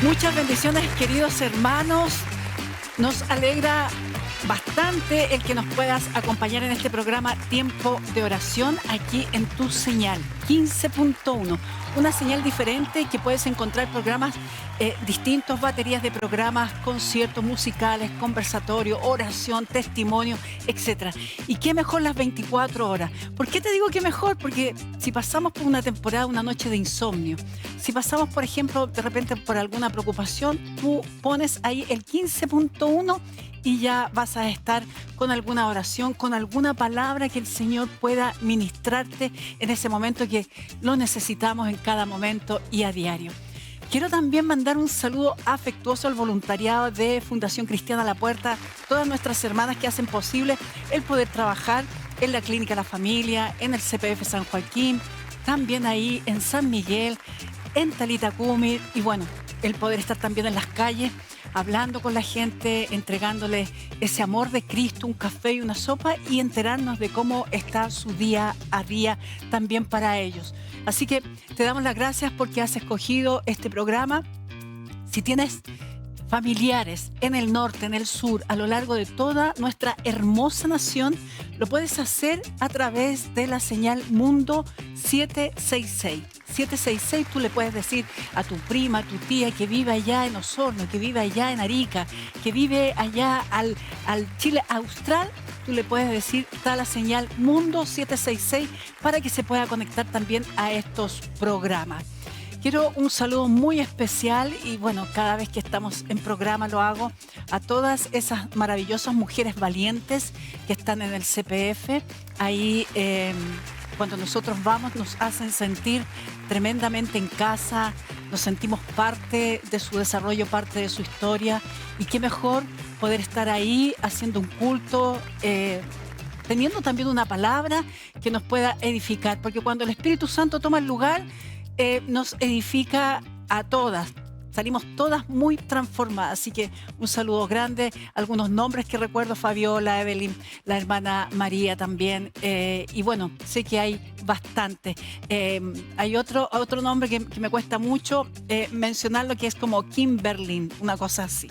Muchas bendiciones, queridos hermanos. Nos alegra bastante el que nos puedas acompañar en este programa Tiempo de Oración aquí en tu señal 15.1. Una señal diferente que puedes encontrar programas distintos, baterías de programas, conciertos musicales, conversatorios, oración, testimonio, etc. Y qué mejor las 24 horas. ¿Por qué te digo qué mejor? Porque si pasamos por una temporada, una noche de insomnio, si pasamos, por ejemplo, de repente por alguna preocupación, tú pones ahí el 15.1 y ya vas a estar con alguna oración, con alguna palabra que el Señor pueda ministrarte en ese momento que lo necesitamos en cada momento y a diario. Quiero también mandar un saludo afectuoso al voluntariado de Fundación Cristiana La Puerta, todas nuestras hermanas que hacen posible el poder trabajar en la Clínica La Familia, en el CPF San Joaquín, también ahí en San Miguel, en Talitacumi, y bueno, el poder estar también en las calles, hablando con la gente, entregándoles ese amor de Cristo, un café y una sopa, y enterarnos de cómo está su día a día también para ellos. Así que te damos las gracias porque has escogido este programa. Si tienes familiares en el norte, en el sur, a lo largo de toda nuestra hermosa nación, lo puedes hacer a través de la señal Mundo 766. 766, tú le puedes decir a tu prima, a tu tía que vive allá en Osorno, que vive allá en Arica, que vive allá al Chile austral, tú le puedes decir, está la señal Mundo 766 para que se pueda conectar también a estos programas. Quiero un saludo muy especial y bueno, cada vez que estamos en programa lo hago a todas esas maravillosas mujeres valientes que están en el CPF. Ahí cuando nosotros vamos nos hacen sentir tremendamente en casa, nos sentimos parte de su desarrollo, parte de su historia, y qué mejor poder estar ahí haciendo un culto, teniendo también una palabra que nos pueda edificar, porque cuando el Espíritu Santo toma el lugar, nos edifica a todas. Salimos todas muy transformadas, así que un saludo grande. Algunos nombres que recuerdo: Fabiola, Evelyn, la hermana María también. Y bueno, sé que hay bastante. Hay otro nombre que me cuesta mucho mencionarlo, que es como Kimberly, una cosa así.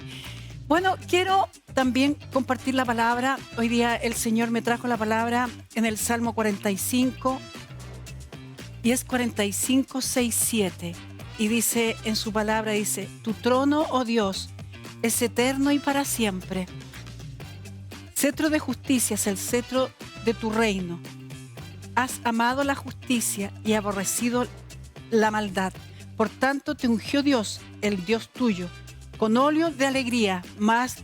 Bueno, quiero también compartir la palabra. Hoy día el Señor me trajo la palabra en el Salmo 45, y es 45, 6, 7. Y dice en su palabra, dice: tu trono, oh Dios, es eterno y para siempre. Cetro de justicia es el cetro de tu reino. Has amado la justicia y aborrecido la maldad. Por tanto te ungió Dios, el Dios tuyo, con óleo de alegría más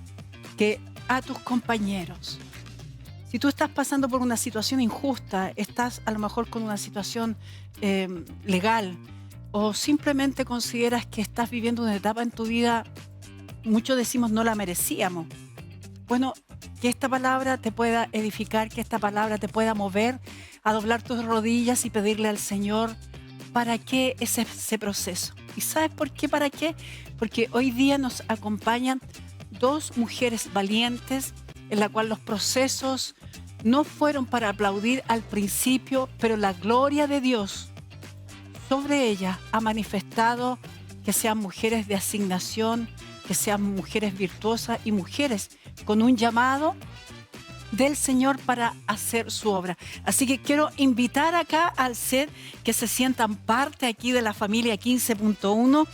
que a tus compañeros. Si tú estás pasando por una situación injusta, estás a lo mejor con una situación legal, o simplemente consideras que estás viviendo una etapa en tu vida, muchos decimos no la merecíamos. Bueno, que esta palabra te pueda edificar, que esta palabra te pueda mover a doblar tus rodillas y pedirle al Señor para qué es ese proceso. ¿Y sabes por qué? ¿Para qué? Porque hoy día nos acompañan dos mujeres valientes, en la cual los procesos no fueron para aplaudir al principio, pero la gloria de Dios sobre ella ha manifestado que sean mujeres de asignación, que sean mujeres virtuosas y mujeres con un llamado del Señor para hacer su obra. Así que quiero invitar acá al ser que se sientan parte aquí de la familia 15.1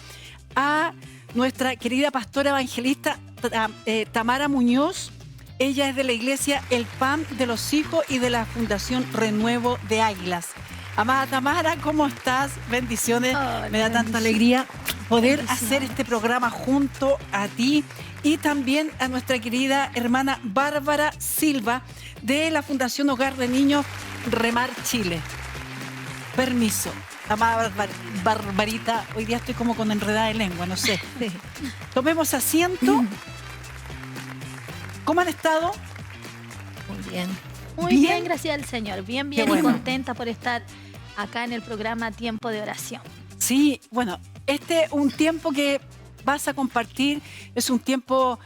a nuestra querida pastora evangelista Tamara Muñoz. Ella es de la iglesia El Pan de los Hijos y de la Fundación Renuevo de Águilas. Amada Tamara, ¿cómo estás? Bendiciones. Oh, me da tanta alegría poder hacer este programa junto a ti y también a nuestra querida hermana Bárbara Silva de la Fundación Hogar de Niños Remar Chile. Permiso. Amada Barbarita, hoy día estoy como con enredada de lengua, no sé. Tomemos asiento. ¿Cómo han estado? Muy bien. Muy bien, gracias al Señor. Bien, bueno. Y contenta por estar acá en el programa Tiempo de Oración. Sí, bueno, un tiempo que vas a compartir es un tiempo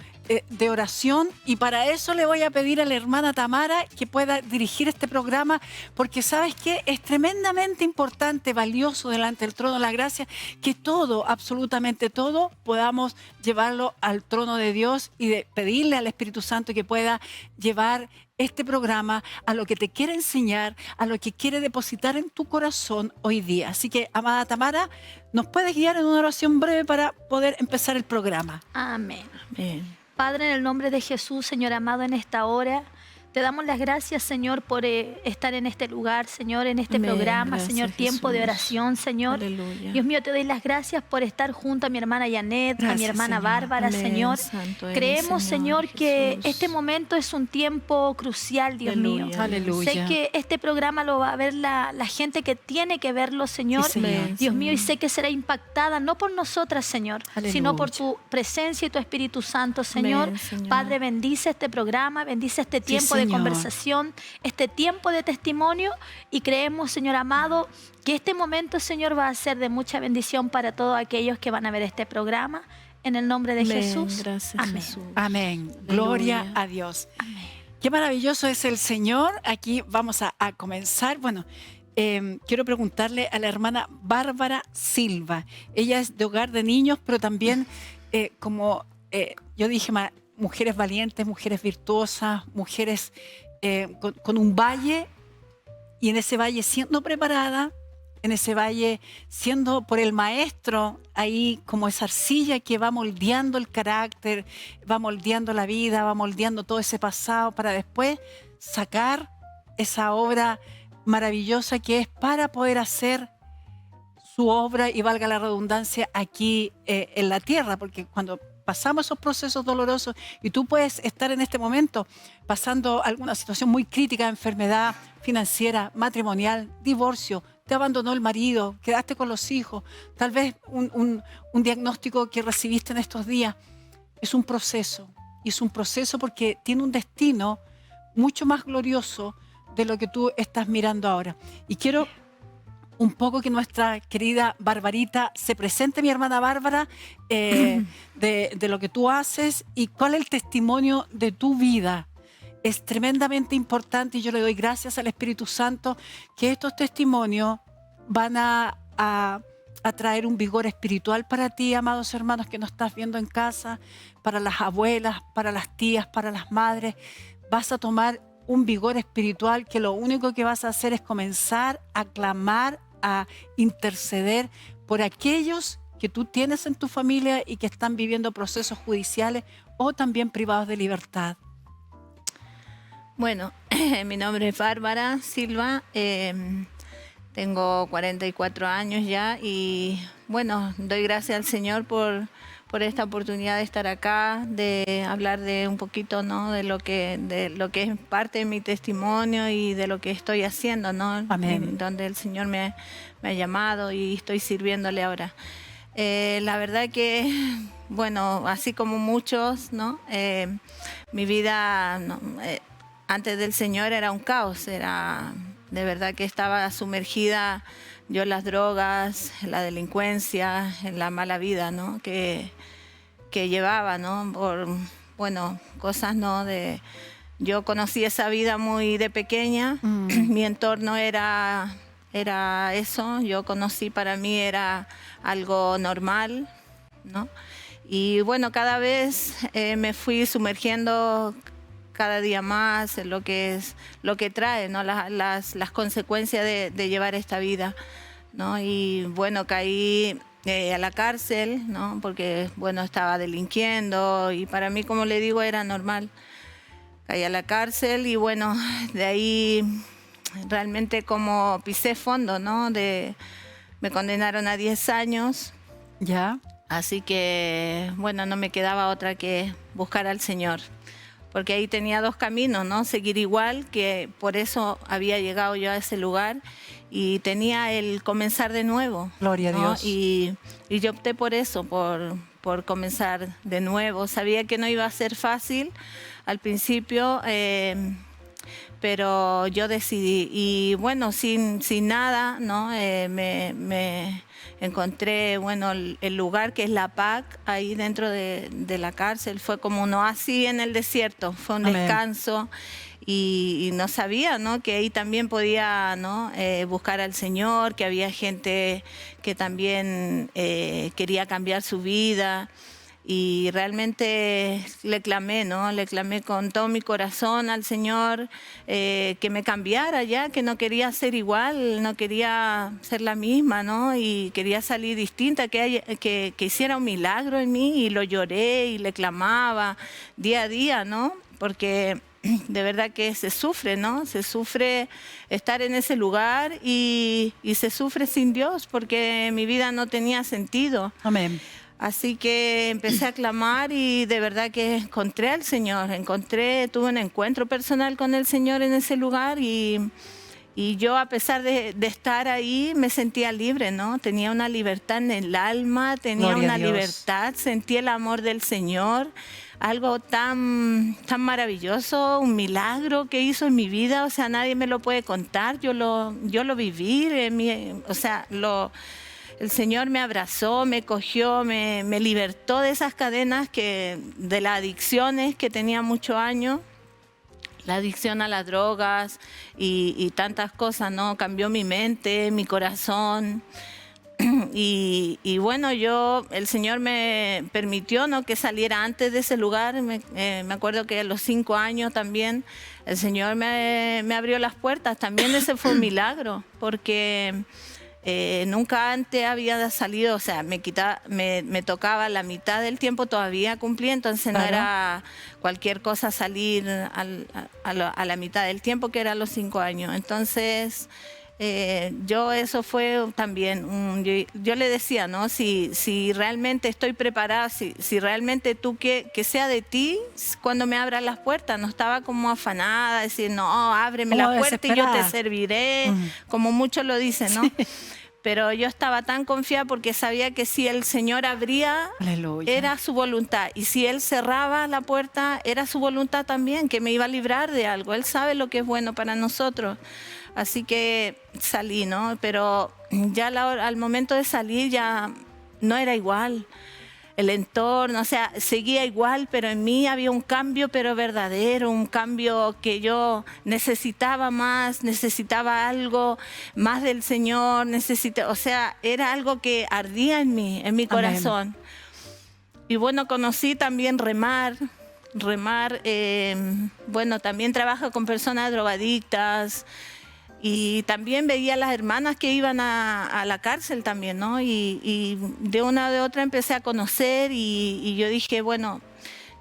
de oración, y para eso le voy a pedir a la hermana Tamara que pueda dirigir este programa, porque ¿sabes qué? Es tremendamente importante, valioso delante del trono de la gracia, que todo, absolutamente todo, podamos llevarlo al trono de Dios y de pedirle al Espíritu Santo que pueda llevar este programa a lo que te quiere enseñar, a lo que quiere depositar en tu corazón hoy día. Así que, amada Tamara, ¿nos puedes guiar en una oración breve para poder empezar el programa? Amén. Amén. Padre, en el nombre de Jesús, Señor amado, en esta hora, te damos las gracias, Señor, por estar en este lugar, Señor, en este programa, gracias, Señor, tiempo de Jesús. oración, Señor. Aleluya. Dios mío, te doy las gracias por estar junto a mi hermana Janet, a mi Gracias, hermana Señor. Bárbara, Amén, Señor. santo eres, Creemos, Señor, que Jesús. este momento es un tiempo crucial, Dios mío. Aleluya. Sé que este programa lo va a ver la gente que tiene que verlo, Señor. Sí, Señor. Dios mío, y sé que será impactada no por nosotras, Señor, Aleluya. sino por tu presencia y tu Espíritu Santo, Señor. Amén, Señor. Padre, bendice este programa, bendice este tiempo de Señor. conversación, este tiempo de testimonio, y creemos, Señor amado, que este momento, Señor, va a ser de mucha bendición para todos aquellos que van a ver este programa. En el nombre de Amén. Jesús. Gracias, Amén. Jesús. Amén. Gloria a Dios. Amén. Qué maravilloso es el Señor. Aquí vamos a comenzar. Bueno, quiero preguntarle a la hermana Bárbara Silva. Ella es de hogar de niños, pero también, yo dije, mujeres valientes, mujeres virtuosas, mujeres con un valle, y en ese valle siendo preparada, en ese valle siendo por el maestro ahí como esa arcilla que va moldeando el carácter, va moldeando la vida, va moldeando todo ese pasado para después sacar esa obra maravillosa que es para poder hacer su obra, y valga la redundancia, aquí en la tierra, porque cuando pasamos esos procesos dolorosos, y tú puedes estar en este momento pasando alguna situación muy crítica, enfermedad financiera, matrimonial, divorcio, te abandonó el marido, quedaste con los hijos, tal vez un diagnóstico que recibiste en estos días, es un proceso, y es un proceso porque tiene un destino mucho más glorioso de lo que tú estás mirando ahora. Y quiero un poco que nuestra querida Barbarita se presente, mi hermana Bárbara, de lo que tú haces y cuál es el testimonio de tu vida. Es tremendamente importante, y yo le doy gracias al Espíritu Santo que estos testimonios van a traer un vigor espiritual para ti, amados hermanos que nos estás viendo en casa, para las abuelas, para las tías, para las madres. Vas a tomar un vigor espiritual que lo único que vas a hacer es comenzar a clamar, a interceder por aquellos que tú tienes en tu familia y que están viviendo procesos judiciales o también privados de libertad. Bueno, mi nombre es Bárbara Silva, tengo 44 años ya, y bueno, doy gracias al Señor por esta oportunidad de estar acá, de hablar de un poquito, ¿no?, de lo que es parte de mi testimonio y de lo que estoy haciendo, ¿no? Amén. Donde el Señor me ha llamado y estoy sirviéndole ahora. La verdad que, bueno, así como muchos, ¿no? Mi vida, ¿no?, antes del Señor era un caos, era de verdad que estaba sumergida yo en las drogas, en la delincuencia, en la mala vida, ¿no?, que llevaba, ¿no?, por, bueno, cosas, ¿no?, yo conocí esa vida muy de pequeña, mi entorno era eso, yo conocí, para mí era algo normal, ¿no? Y bueno, cada vez me fui sumergiendo cada día más en lo que trae, ¿no?, las consecuencias de llevar esta vida, ¿no? Y bueno, caí a la cárcel, ¿no?, porque bueno, estaba delinquiendo, y para mí, como le digo, era normal. Caí a la cárcel, y bueno, de ahí realmente como pisé fondo, ¿no? Me condenaron a 10 años. ¿Ya? Así que, bueno, no me quedaba otra que buscar al Señor. Porque ahí tenía dos caminos, ¿no? Seguir igual, que por eso había llegado yo a ese lugar, y tenía el comenzar de nuevo. Gloria a ¿no? Dios. Y yo opté por eso, por comenzar de nuevo. Sabía que no iba a ser fácil al principio, pero yo decidí, y bueno, sin nada, ¿no? encontré, bueno, el lugar que es la PAC, ahí dentro de la cárcel. Fue como un oasis en el desierto, fue un Amén. descanso. Y no sabía, ¿no?, que ahí también podía, ¿no?, buscar al Señor, que había gente que también quería cambiar su vida. Y realmente le clamé, ¿no? Le clamé con todo mi corazón al Señor que me cambiara ya, que no quería ser igual, no quería ser la misma, ¿no? Y quería salir distinta, que hiciera un milagro en mí, y lo lloré y le clamaba día a día, ¿no? Porque de verdad que se sufre, ¿no? Se sufre estar en ese lugar y se sufre sin Dios, porque mi vida no tenía sentido. Amén. Así que empecé a clamar y de verdad que encontré al Señor, tuve un encuentro personal con el Señor en ese lugar, y yo, a pesar de estar ahí, me sentía libre, ¿no? Tenía una libertad en el alma, tenía Gloria a una Dios. libertad, sentí el amor del Señor, algo tan maravilloso, un milagro que hizo en mi vida. O sea, nadie me lo puede contar, yo lo viví, el Señor me abrazó, me cogió, me libertó de esas cadenas, de las adicciones que tenía muchos años, la adicción a las drogas y tantas cosas, ¿no? Cambió mi mente, mi corazón. Y bueno, el Señor me permitió, ¿no?, que saliera antes de ese lugar. Me acuerdo que a los 5 años también el Señor me abrió las puertas. También ese fue un milagro, porque nunca antes había salido, o sea, me tocaba la mitad del tiempo, todavía cumplí, entonces no era cualquier cosa salir a la mitad del tiempo, que era a los 5 años. Entonces, eso fue también, yo le decía, ¿no?, si realmente estoy preparada, si realmente tú, que sea de ti cuando me abras las puertas. No estaba como afanada, decir, no, ábreme Como la puerta y yo te desesperada. serviré, como muchos lo dicen, ¿no? Pero yo estaba tan confiada, porque sabía que si el Señor abría, Aleluya. era su voluntad. Y si Él cerraba la puerta, era su voluntad también, que me iba a librar de algo. Él sabe lo que es bueno para nosotros. Así que salí, ¿no? Pero ya al momento de salir ya no era igual. El entorno, o sea, seguía igual, pero en mí había un cambio, pero verdadero, un cambio que yo necesitaba más, necesitaba algo más del Señor, o sea, era algo que ardía en mí, en mi corazón. Y bueno, conocí también remar, bueno, también trabajo con personas drogadictas. Y también veía a las hermanas que iban a la cárcel también, ¿no? Y de una o de otra empecé a conocer, y yo dije, bueno,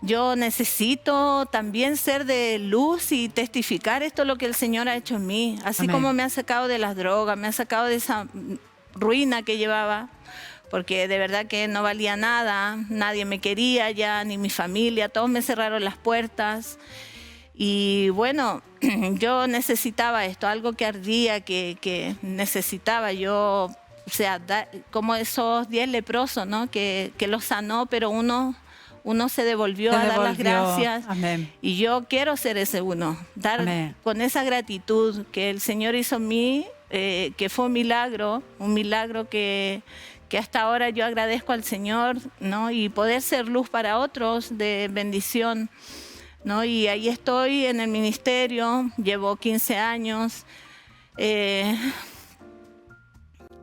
yo necesito también ser de luz y testificar esto, lo que el Señor ha hecho en mí. Así Amén. como me ha sacado de las drogas, me ha sacado de esa ruina que llevaba, porque de verdad que no valía nada, nadie me quería ya, ni mi familia, todos me cerraron las puertas. Y bueno, yo necesitaba esto, algo que ardía, que necesitaba yo, o sea, como esos 10 leprosos, ¿no?, que los sanó, pero uno se devolvió a dar las gracias. Amén. Y yo quiero ser ese uno, dar Amén. con esa gratitud que el Señor hizo en mí, que fue un milagro que hasta ahora yo agradezco al Señor, ¿no?, y poder ser luz para otros de bendición, ¿no? Y ahí estoy en el ministerio, llevo 15 años.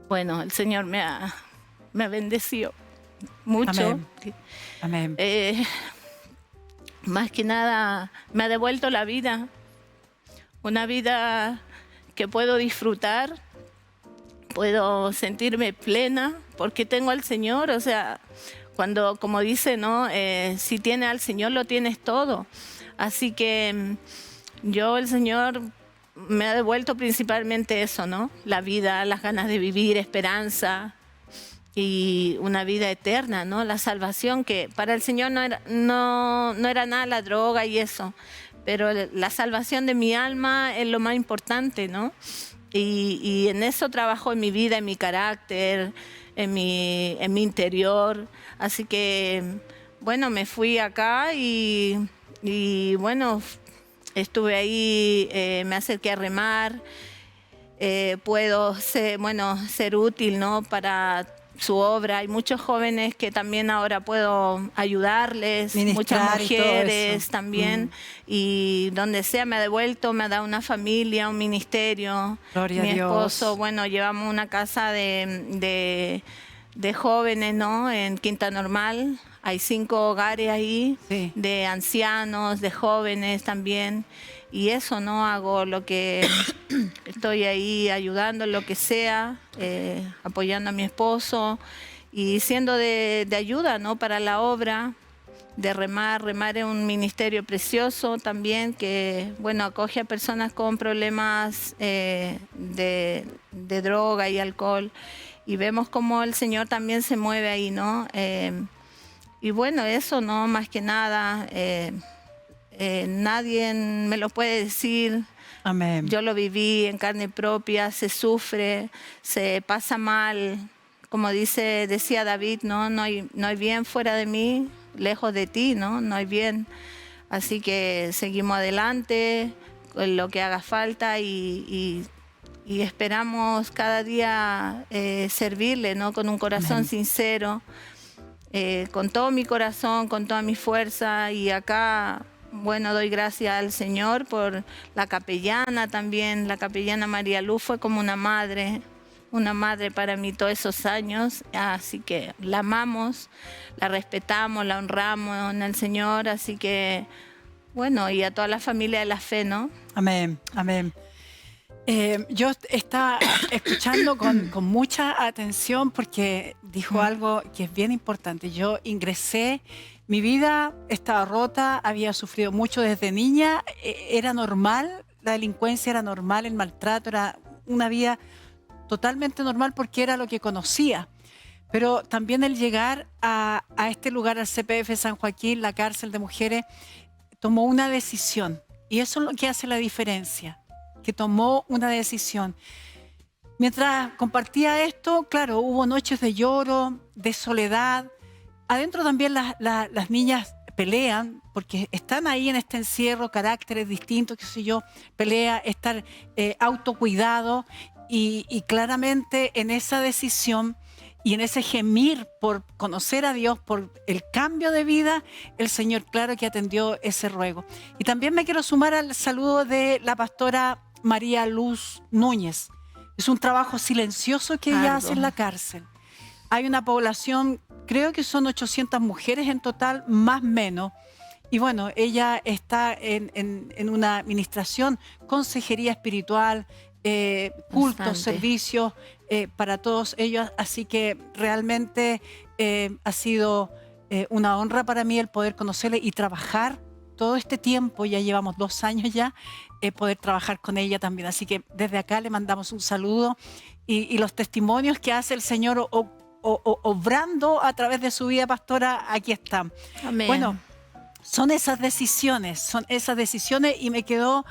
Bueno, el Señor me ha bendecido mucho. Amén. Más que nada, me ha devuelto la vida, una vida que puedo disfrutar, puedo sentirme plena, porque tengo al Señor. O sea, cuando, como dice, ¿no?, si tienes al Señor, lo tienes todo. Así que el Señor me ha devuelto principalmente eso, ¿no? La vida, las ganas de vivir, esperanza y una vida eterna, ¿no? La salvación, que para el Señor no era nada la droga y eso, pero la salvación de mi alma es lo más importante, ¿no? Y en eso trabajo en mi vida, en mi carácter, en mi interior. Así que, bueno, me fui acá y bueno, estuve ahí, me acerqué a remar. Puedo ser útil, ¿no?, para su obra. Hay muchos jóvenes que también ahora puedo ayudarles, Ministrar muchas y todo mujeres eso. también. Y donde sea me ha devuelto, me ha dado una familia, un ministerio. Gloria a Mi Dios. esposo, bueno, llevamos una casa de jóvenes, ¿no? En Quinta Normal. Hay 5 hogares ahí, Sí. de ancianos, de jóvenes también. Y eso, ¿no? Hago lo que estoy ahí ayudando en lo que sea, apoyando a mi esposo y siendo de ayuda, ¿no? Para la obra de remar. Remar es un ministerio precioso también que, bueno, acoge a personas con problemas de droga y alcohol. Y vemos cómo el Señor también se mueve ahí, ¿no? Y bueno, eso, ¿no? Más que nada, nadie me lo puede decir. Amén. Yo lo viví en carne propia, se sufre, se pasa mal. Como decía David, ¿no? No hay bien fuera de mí, lejos de ti, ¿no? No hay bien. Así que seguimos adelante con lo que haga falta y esperamos cada día servirle, ¿no? Con un corazón Amén. sincero, con todo mi corazón, con toda mi fuerza. Y acá, bueno, doy gracias al Señor por la capellana también. La capellana María Luz fue como una madre para mí todos esos años. Así que la amamos, la respetamos, la honramos en el Señor. Así que, bueno, y a toda la familia de la fe, ¿no? Amén, amén. Yo estaba escuchando con mucha atención porque dijo algo que es bien importante. Yo ingresé, mi vida estaba rota, había sufrido mucho desde niña, era normal, la delincuencia era normal, el maltrato era una vida totalmente normal porque era lo que conocía. Pero también el llegar a este lugar, al CPF San Joaquín, la cárcel de mujeres, tomó una decisión. Y eso es lo que hace la diferencia, que tomó una decisión. Mientras compartía esto, claro, hubo noches de lloro, de soledad. Adentro también las niñas pelean, porque están ahí en este encierro, caracteres distintos, qué sé yo, pelea, estar autocuidado. Y claramente en esa decisión y en ese gemir por conocer a Dios, por el cambio de vida, el Señor claro que atendió ese ruego. Y también me quiero sumar al saludo de la pastora María Luz Núñez. Es un trabajo silencioso que ella hace en la cárcel. Hay una población, creo que son 800 mujeres en total, más o menos. Y bueno, ella está en una administración, consejería espiritual, cultos, Bastante. servicios para todos ellos. Así que realmente ha sido una honra para mí el poder conocerle y trabajar todo este tiempo. Ya llevamos 2 años ya, poder trabajar con ella también. Así que desde acá le mandamos un saludo y los testimonios que hace el Señor obrando a través de su vida, pastora, aquí están. Amén. Bueno, son esas decisiones y me quedó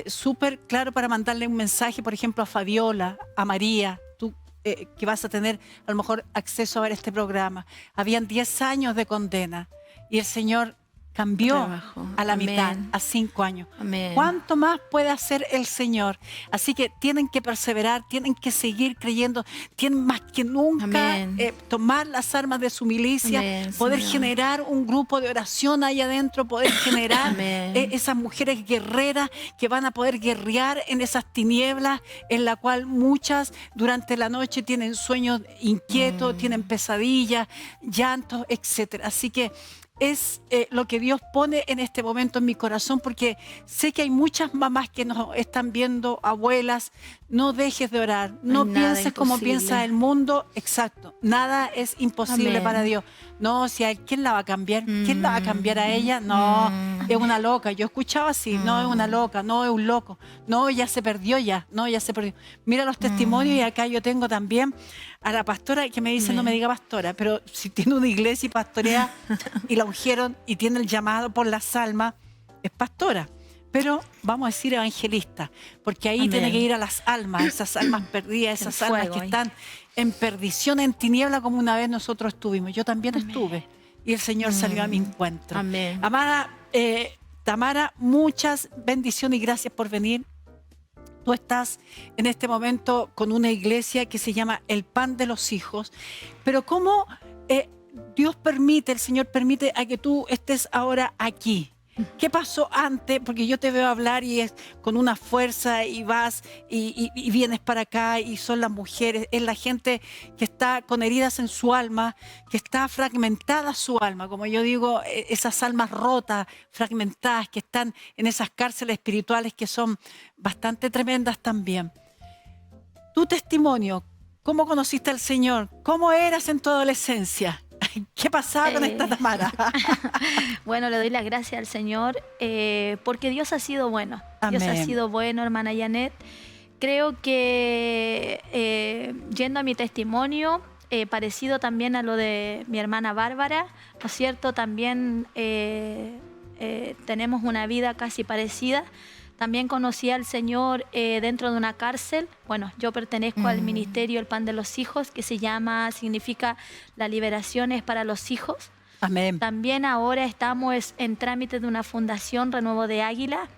súper claro para mandarle un mensaje, por ejemplo, a Fabiola, a María, tú que vas a tener a lo mejor acceso a ver este programa. Habían 10 años de condena y el Señor cambió Trabajo. a la Amén. mitad, a 5 años. Amén. ¿Cuánto más puede hacer el Señor? Así que tienen que perseverar, tienen que seguir creyendo, tienen más que nunca Amén. tomar las armas de su milicia, Amén, poder Señor. generar un grupo de oración ahí adentro, poder generar Amén. esas mujeres guerreras que van a poder guerrear en esas tinieblas en la cual muchas durante la noche tienen sueños inquietos, tienen pesadillas, llantos, etcétera. Así que es lo que Dios pone en este momento en mi corazón, porque sé que hay muchas mamás que nos están viendo, abuelas. No dejes de orar, no hay nada pienses como imposible. piensa el mundo. Exacto, nada es imposible Amén. para Dios. No, si hay, ¿quién la va a cambiar? ¿Quién la va a cambiar a ella? No, es una loca. Yo escuchaba así, no es una loca, no es un loco, no, ya se perdió ya, no, ya se perdió. Mira los testimonios y acá yo tengo también a la pastora que me dice, no me diga pastora, pero si tiene una iglesia y pastorea y la ungieron y tiene el llamado por las almas, es pastora. Pero vamos a decir evangelista, porque ahí Amén. tiene que ir a las almas, esas almas perdidas, esas El almas fuego que ahí. están en perdición, en tiniebla, como una vez nosotros estuvimos. Yo también estuve y el Señor salió a mi encuentro. Amén. Amada Tamara, muchas bendiciones y gracias por venir. Tú estás en este momento con una iglesia que se llama El Pan de los Hijos, pero ¿cómo Dios permite, el Señor permite a que tú estés ahora aquí? ¿Qué pasó antes? Porque yo te veo hablar y es con una fuerza y vas y vienes para acá y son las mujeres, es la gente que está con heridas en su alma, que está fragmentada su alma, como yo digo, esas almas rotas, fragmentadas, que están en esas cárceles espirituales que son bastante tremendas también. Tu testimonio, ¿cómo conociste al Señor? ¿Cómo eras en tu adolescencia? ¿Qué pasaba con esta Tamara? Bueno, le doy las gracias al Señor porque Dios ha sido bueno. Amén. Dios ha sido bueno, hermana Janet. Creo que yendo a mi testimonio, parecido también a lo de mi hermana Bárbara, ¿no es cierto? También tenemos una vida casi parecida. También conocí al Señor dentro de una cárcel. Bueno, yo pertenezco al ministerio El Pan de los Hijos, que significa la liberación es para los hijos. Amén. También ahora estamos en trámite de una fundación Renuevo de Águila,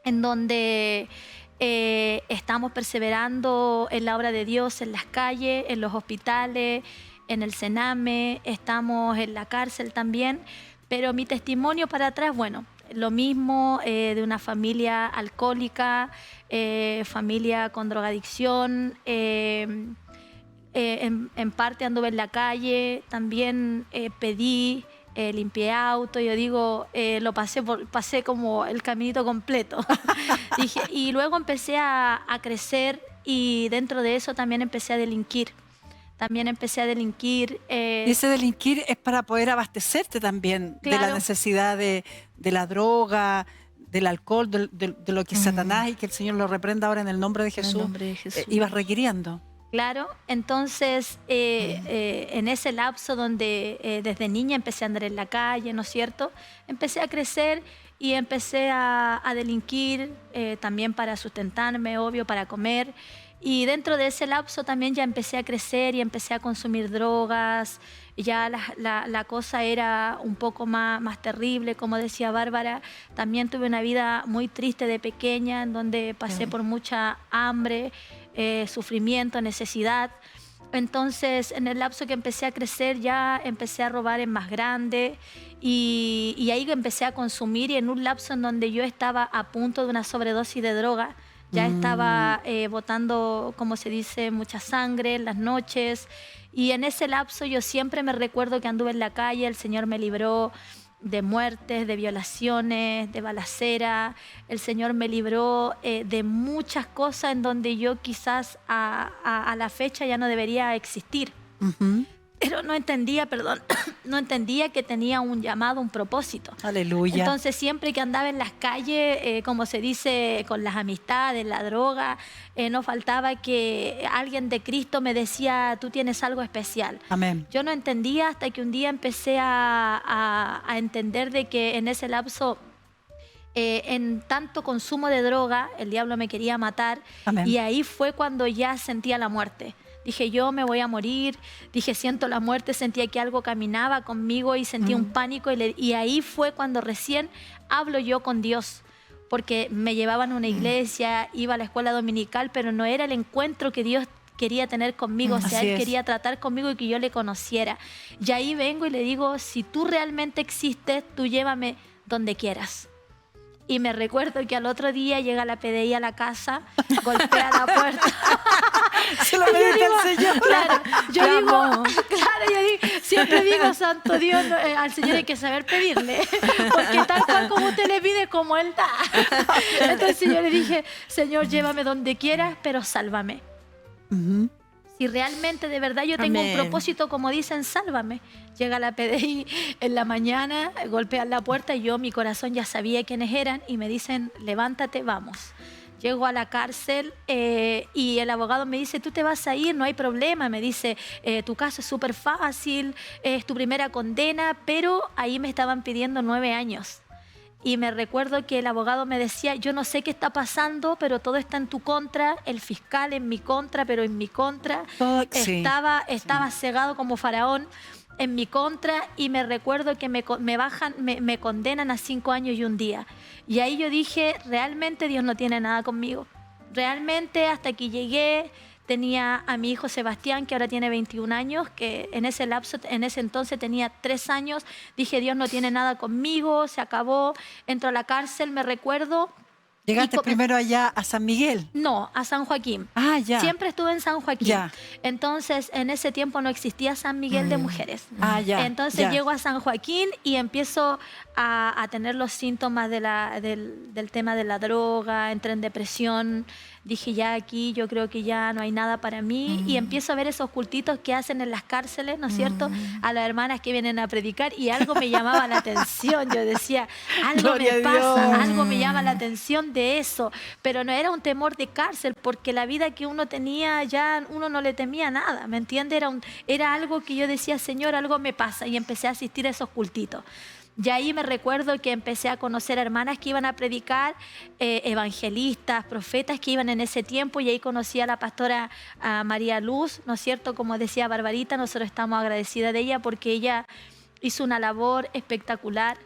en donde estamos perseverando en la obra de Dios, en las calles, en los hospitales, en el Sename, estamos en la cárcel también. Pero mi testimonio para atrás, bueno, lo mismo, de una familia alcohólica, familia con drogadicción, en parte anduve en la calle, también pedí, limpié auto, yo digo, pasé como el caminito completo. Y luego empecé a crecer y dentro de eso también empecé a delinquir. También empecé a delinquir. Y ese delinquir es para poder abastecerte también de la necesidad de la droga, del alcohol, de lo que es Satanás, y que el Señor lo reprenda ahora en el nombre de Jesús. Ibas requiriendo. Claro, entonces en ese lapso donde desde niña empecé a andar en la calle, ¿no es cierto? Empecé a crecer y empecé a delinquir también para sustentarme, obvio, para comer. Y dentro de ese lapso también ya empecé a crecer y empecé a consumir drogas. Ya la cosa era un poco más terrible, como decía Bárbara. También tuve una vida muy triste de pequeña, en donde pasé por mucha hambre, sufrimiento, necesidad. Entonces, en el lapso que empecé a crecer, ya empecé a robar en más grande y ahí empecé a consumir, y en un lapso en donde yo estaba a punto de una sobredosis de droga. Ya estaba botando, como se dice, mucha sangre en las noches. Y en ese lapso yo siempre me recuerdo que anduve en la calle, el Señor me libró de muertes, de violaciones, de balacera. El Señor me libró de muchas cosas en donde yo quizás a la fecha ya no debería existir. Pero no entendía, no entendía que tenía un llamado, un propósito. Aleluya. Entonces siempre que andaba en las calles, como se dice, con las amistades, la droga, no faltaba que alguien de Cristo me decía, tú tienes algo especial. Amén. Yo no entendía hasta que un día empecé a entender de que en ese lapso, en tanto consumo de droga, el diablo me quería matar. Amén. Y ahí fue cuando ya sentía la muerte. Dije, yo me voy a morir. Dije, siento la muerte. Sentía que algo caminaba conmigo y sentía un pánico. Y ahí fue cuando recién hablo yo con Dios. Porque me llevaban a una iglesia, iba a la escuela dominical, pero no era el encuentro que Dios quería tener conmigo. O sea, Él quería tratar conmigo y que yo le conociera. Y ahí vengo y le digo, si tú realmente existes, tú llévame donde quieras. Y me recuerdo que al otro día llega la PDI a la casa, golpea la puerta. Se lo pediste al Señor. Claro, yo digo, siempre digo, santo Dios, al Señor hay que saber pedirle, porque tal cual como usted le pide, como Él da. Entonces yo le dije, Señor, llévame donde quieras, pero sálvame. Si realmente, de verdad, yo tengo un propósito, como dicen, sálvame. Llega la PDI en la mañana, golpean la puerta y yo, mi corazón ya sabía quiénes eran y me dicen, levántate, vamos. Llego a la cárcel y el abogado me dice, tú te vas a ir, no hay problema. Me dice, tu caso es súper fácil, es tu primera condena, pero ahí me estaban pidiendo 9 años. Y me recuerdo que el abogado me decía, yo no sé qué está pasando, pero todo está en tu contra, el fiscal en mi contra, pero en mi contra. Estaba cegado como faraón en mi contra, y me recuerdo que me condenan a 5 años y 1 día. Y ahí yo dije, realmente Dios no tiene nada conmigo. realmente hasta que llegué tenía a mi hijo Sebastián, que ahora tiene 21 años, que en ese lapso, en ese entonces tenía 3 años. Dije, Dios no tiene nada conmigo, se acabó. Entro a la cárcel, me recuerdo. ¿Llegaste primero allá a San Miguel? No, a San Joaquín. Ah, ya. Siempre estuve en San Joaquín. Ya. Entonces, en ese tiempo no existía San Miguel de mujeres. Ah, ya. Entonces ya. llego a San Joaquín y empiezo a tener los síntomas del tema de la droga, entré en depresión. Dije, ya aquí yo creo que ya no hay nada para mí. Y empiezo a ver esos cultitos que hacen en las cárceles, ¿no es cierto? A las hermanas que vienen a predicar, y algo me llamaba la atención. Yo decía, algo me pasa, algo me llama la atención de eso. Pero no era un temor de cárcel, porque la vida que uno tenía ya uno no le temía nada, ¿me entiende? Era algo que yo decía, Señor, algo me pasa, y empecé a asistir a esos cultitos. Y ahí me recuerdo que empecé a conocer hermanas que iban a predicar, evangelistas, profetas que iban en ese tiempo, y ahí conocí a la pastora María Luz, ¿no es cierto? Como decía Barbarita, nosotros estamos agradecidas de ella porque ella hizo una labor espectacular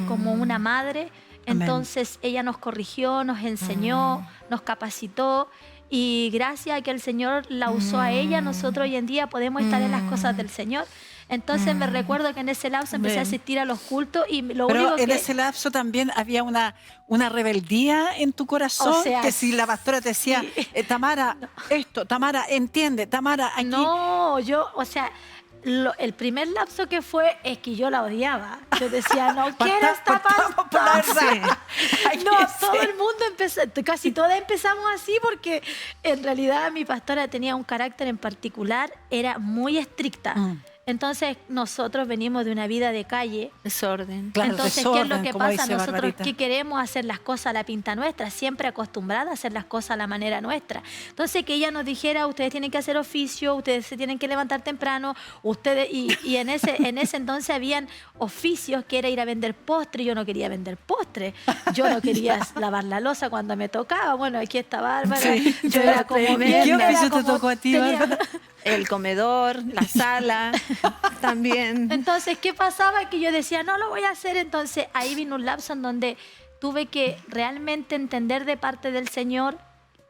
como una madre. Entonces ella nos corrigió, nos enseñó, nos capacitó, y gracias a que el Señor la usó a ella, nosotros hoy en día podemos estar en las cosas del Señor. Entonces me recuerdo que en ese lapso empecé a asistir a los cultos, y lo único que... Pero en ese lapso también había una rebeldía en tu corazón, O sea, que si la pastora te decía, Tamara, esto, Tamara, entiende, Tamara, aquí... No, o sea, el primer lapso que fue es que yo la odiaba. Yo decía, no quiero esta pastora. No, todo el mundo empezó, casi todas empezamos así, porque en realidad mi pastora tenía un carácter en particular, era muy estricta. Entonces nosotros venimos de una vida de calle. Desorden. Claro, Entonces, desorden, ¿qué es lo que como pasa? dice Nosotros Barbarita. que queremos hacer las cosas a la pinta nuestra, siempre acostumbrada a hacer las cosas a la manera nuestra. Entonces, que ella nos dijera, ustedes tienen que hacer oficio, ustedes se tienen que levantar temprano, ustedes, y en ese entonces habían oficios que era ir a vender postre. Yo no quería vender postre, yo no quería lavar la loza cuando me tocaba. Bueno, aquí está Bárbara. Sí, yo era como ¿y bien, qué era oficio te como- tocó a ti, tenía- Bárbara? El comedor, la sala, también. Entonces, ¿qué pasaba? Que yo decía, no lo voy a hacer. Entonces, ahí vino un lapso en donde tuve que realmente entender de parte del Señor,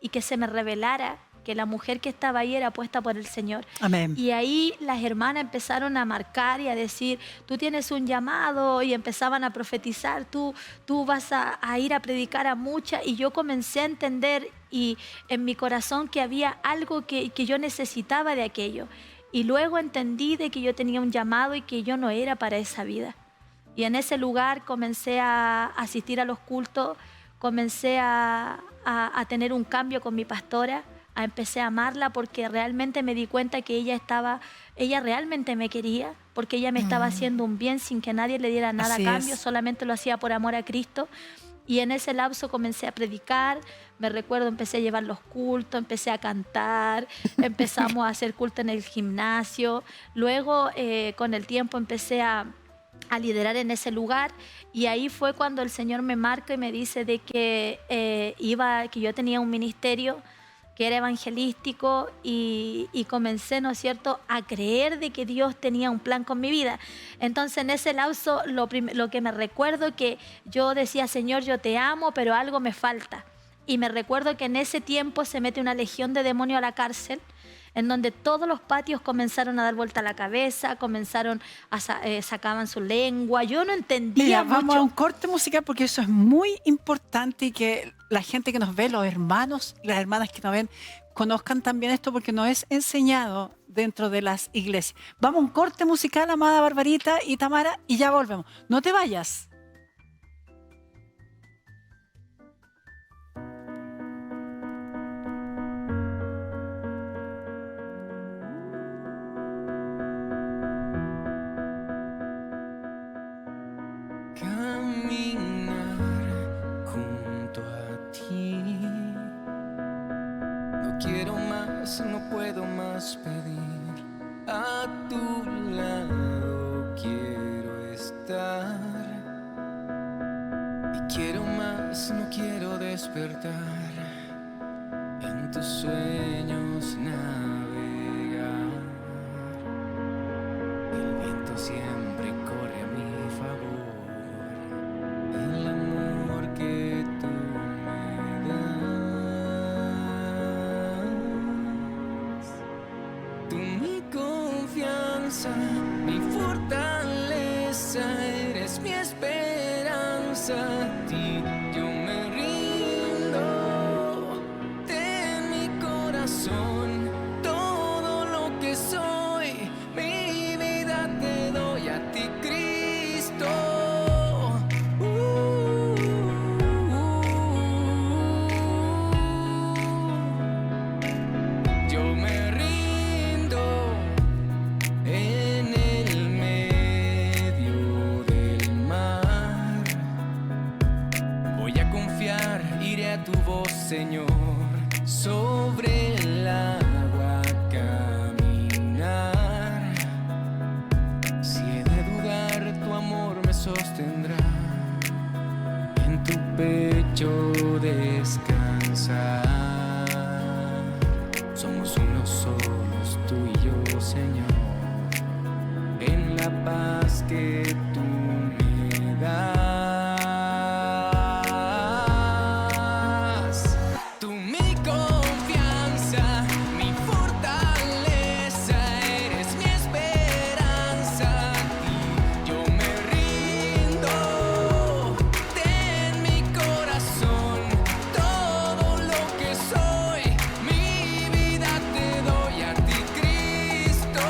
y que se me revelara que la mujer que estaba ahí era puesta por el Señor. Amén. Y ahí las hermanas empezaron a marcar y a decir, tú tienes un llamado, y empezaban a profetizar, tú vas a ir a predicar a muchas. Y yo comencé a entender, y en mi corazón, que había algo que yo necesitaba de aquello. Y luego entendí de que yo tenía un llamado y que yo no era para esa vida. Y en ese lugar comencé a asistir a los cultos, comencé a tener un cambio con mi pastora, empecé a amarla, porque realmente me di cuenta que ella realmente me quería, porque ella me estaba haciendo un bien sin que nadie le diera nada Así a cambio, es. solamente lo hacía por amor a Cristo. Y en ese lapso comencé a predicar, me recuerdo, empecé a llevar los cultos, empecé a cantar, empezamos a hacer culto en el gimnasio. Luego, con el tiempo, empecé a liderar en ese lugar, y ahí fue cuando el Señor me marca y me dice de que que yo tenía un ministerio que era evangelístico, y comencé, ¿no es cierto?, a creer de que Dios tenía un plan con mi vida. Entonces, en ese lapso, lo que me recuerdo, que yo decía, Señor, yo te amo, pero algo me falta. Y me recuerdo que en ese tiempo se mete una legión de demonios a la cárcel, en donde todos los patios comenzaron a dar vuelta a la cabeza, comenzaron sacaban su lengua. Yo no entendía Mira, mucho. vamos a un corte musical, porque eso es muy importante, y que la gente que nos ve, los hermanos y las hermanas que nos ven, conozcan también esto, porque no es enseñado dentro de las iglesias. Vamos a un corte musical, amada Barbarita y Tamara, y ya volvemos. No te vayas. Caminar junto a ti. No quiero más, no puedo más pedir. A tu lado quiero estar. Y quiero más, no quiero despertar. En tus sueños navegar. El viento siempre corre a mi favor. El amor que tú me das mi fortaleza, eres mi esperanza. A ti yo me rindo, ten mi corazón, todo lo que soy, mi vida te doy a ti, Cristo. Yo me rindo en el medio del mar. Voy a confiar, iré a tu voz, Señor, sobre el agua caminar. Si he de dudar, tu amor me sostendrá. En tu pecho descansar. Somos unos solos, tú y yo, Señor, en la paz que tú me das. Tú mi confianza, mi fortaleza, eres mi esperanza. A ti yo me rindo, ten mi corazón, todo lo que soy, mi vida te doy a ti, Cristo.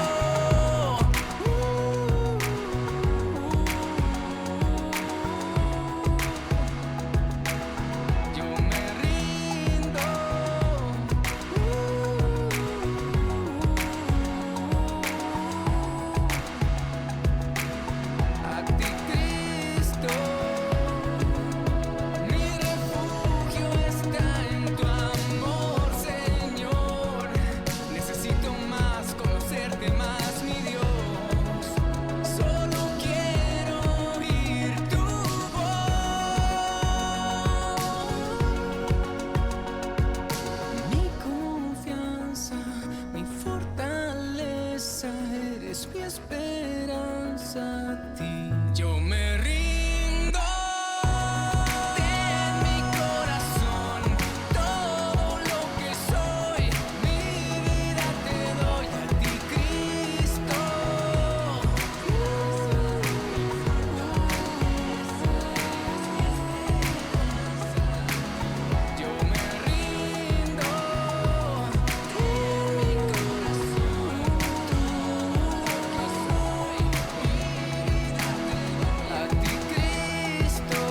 Yo me rindo. A ti, Cristo. Mi refugio está en tu amor, Señor. Necesito más, conocerte más, mi Dios. Solo quiero oír tu voz. Mi confianza, mi fortaleza, eres mi esperanza. A ti yo me rindo. Ten mi corazón, todo lo que soy, mi vida te doy a ti, Cristo. Yo me rindo. Ten mi corazón, todo lo que soy, mi vida te doy a ti, Cristo.